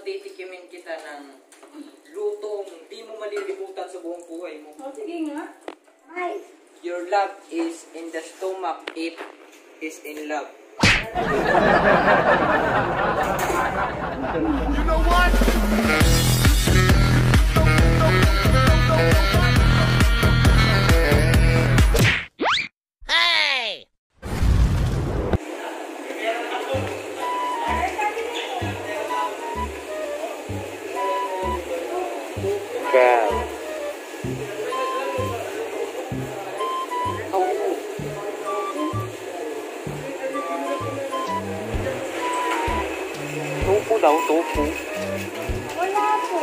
Patitikimin kita ng lutong di mo malilimutan sa buong buhay mo. O, sige nga. Ay. Your love is in the stomach, it is in love. You know what? Hey! Crab. Tofu daw, tofu. Wala po.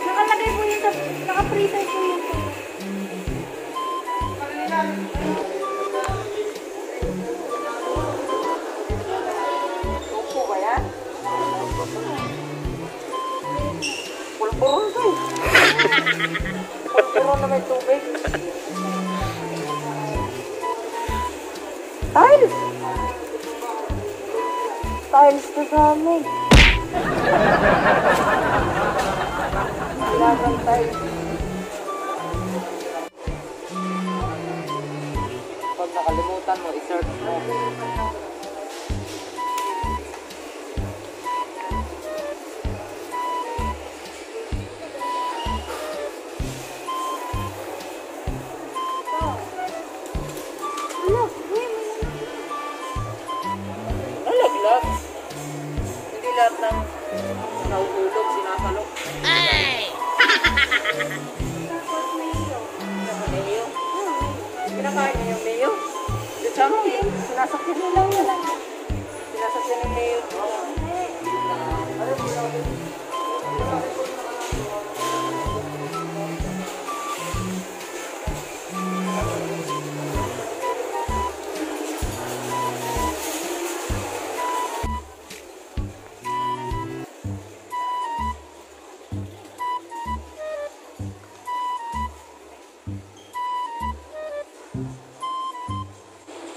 Nakalagay po yun sa... Naka-freezer po yun po. Tofu ba yan? Pulburon ka eh. Pulburon na may tubig. Tiles! Tiles to sa amin. Kailangan tiles. Pag nakalimutan mo, i-search mo. Nalaglag. Hindi lahat ng nauulog, sinasalok. Hey! Tapos mayo. Mayo? Kinakain niyo yung mayo? It's something. Sinasakyan niyo lang yan. Sinasakyan yung mayo.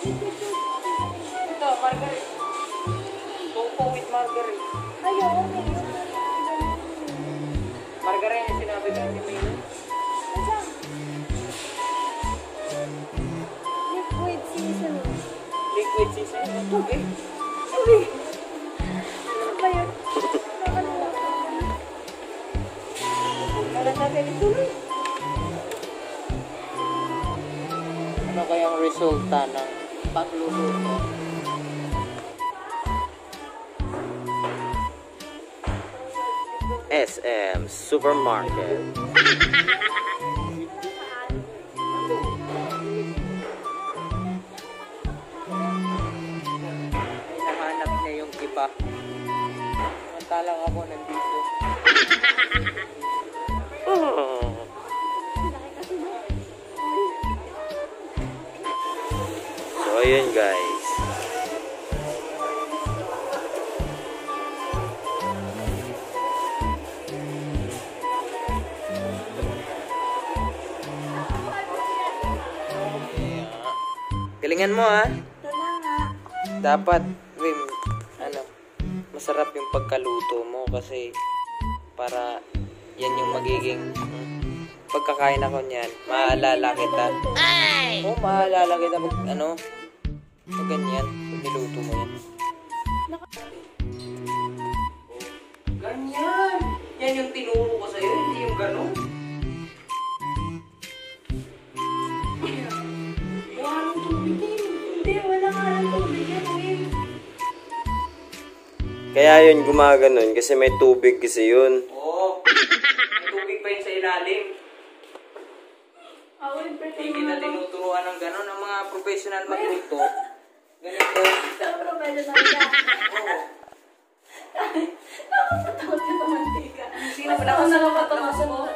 Ito, margarine. Tofu with margarine. Ayaw, okay. Margarine yung sinabi ko yung mayo. Asan? Liquid seasoning. Liquid seasoning. Tubig. Sabi. Ano ba yun? Nakalimutan ko. Wala natin ituloy. Ano kayang resulta ng pagluluto? SM Supermarket. Hinahanap niya yung iba. Samantalang ako nandito. So, ayun guys. Galingan mo ha. Ito na nga. Dapat, Wim, masarap yung pagkaluto mo kasi para yan yung magiging pagkakain ako niyan. Maalala kita. Hey! Oo, maalala kita pag pag ganyan, pag niluto mo yan. Ganyan! Yan yung tinuro ko sa'yo, hindi yung gano'n. Wala nang tubig eh. Hindi, wala nga lang tubig yan, Will. Kaya yun gumaganon kasi may tubig kasi yun. Oo, may tubig pa yun sa ilalim. Will, Hindi kita tinuturuan ng gano'n. Ang mga professional magluto, ganito. Pero medyo nangya. Oo. Nakakatakot ka sa mantika. Sino ba Ako nakasunod? nakakatakot sa mga.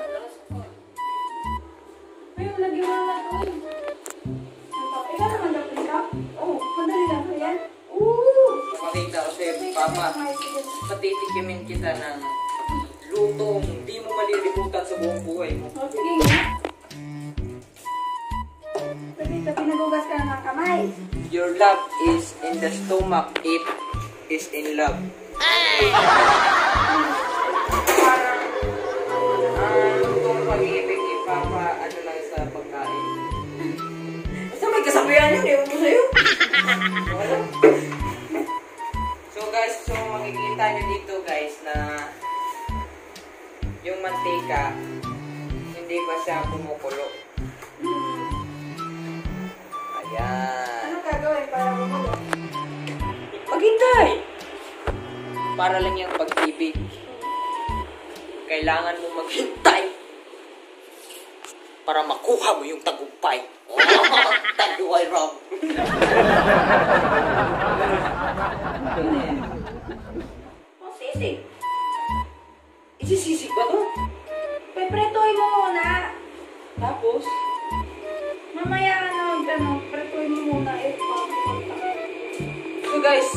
Will, lagi mo na ito eh. Ikaw naman dapat ka? Oo, madali lang ko yan. Napakita ko sa'yo, Papa. Patitikimin kita ng lutong di mo malilimutan sa buong buhay mo. O, sige nga. Sabi, pinagugas ka ng kamay. Your love is in the stomach, it is in love. So guys, makikita nyo dito guys na yung mantika hindi pa siya kumukulo. Ayan. Ano gagawin para bumulo? Maghintay! Para lang yung pag-ibig. Kailangan mo maghintay para makuha mo yung tagumpay. Oh, tagumpay, Rob. Oh, sisig. Isisisig ba to? Pepretoy mo muna. Tapos, Mamaya pretuin mo muna so guys,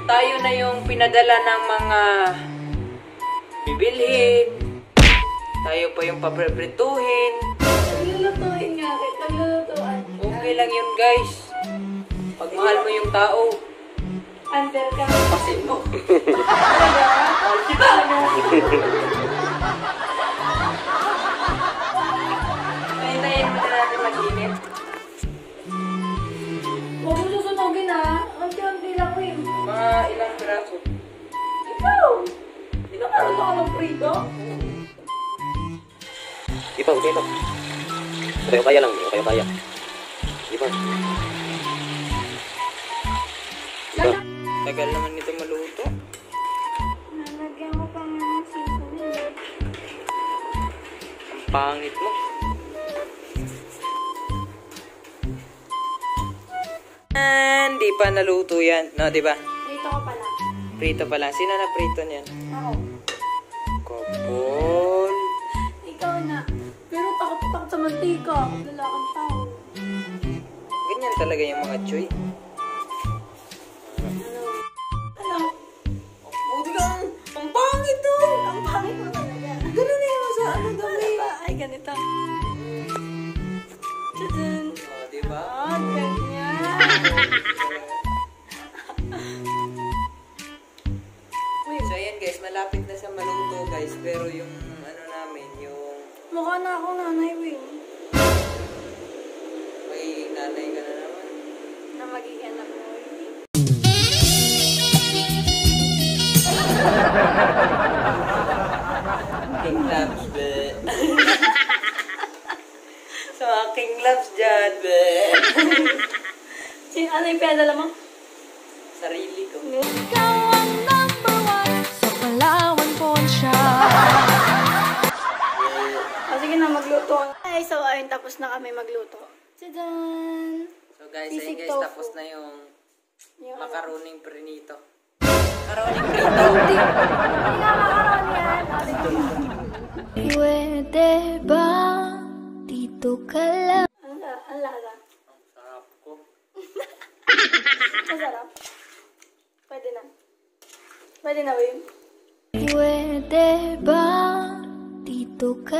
tayo na yung pinadala ng mga bibilhin. Tayo pa yung papreprituhin. Naglulutuin nga rin. Naglulutuan. Okay lang yun guys. Pag mahal mo yung tao, Under ka. pasin mo. Mahal kita. Hintayin mo na natin mag-init. Huwag mo susunogin ha. Unti-unti lang eh. Mga ilang piraso. Ikaw! Di ka marunong ka ng prito? Ipa, okay pa. Kayo kaya lang, kayo kaya. Ipa. Ipa. Tagal naman nito maluto. Nalagyan ko pa nga ng seasoning. Ang pangit mo. Hindi pa naluto yan. No, di ba? Prito ko pala. Prito pa lang. Sino na prito niyan? Ako. Kapol. Ikaw na. Pero takot sa mantika. Lalakang tao. Ganyan talaga yung mga choy. Ano? Buti ka. Ang pangit to. Ang pangit mo talaga. Ganun na yung sa ano dali. Ay, ganito. Tadun. Oh, di ba? Ah, ganyan. So ayan guys, malapit na siya maluto guys. Pero yung ano namin, yung Mukha na akong nanay, Wing. may nanay ka na naman. Na magiging anak mo, Wing. King loves, be. So aking loves dyan, be. Ano yung pedala mo? Sarili ko. Ikaw ang number one sa Palawan Poncha. Sige na, magluto. Ay, so ayun, tapos na kami magluto. Tadaan! So guys, ayun Sisig guys, tofu. tapos na yung Yung macaroning prinito. Macaroning prito. Hindi nga makaroon yan. Pwede ba dito ka lang? Ang lasa. Ang sarap ko. Masarap. Pwede na. Pwede na, Wing. Pwede ba dito ka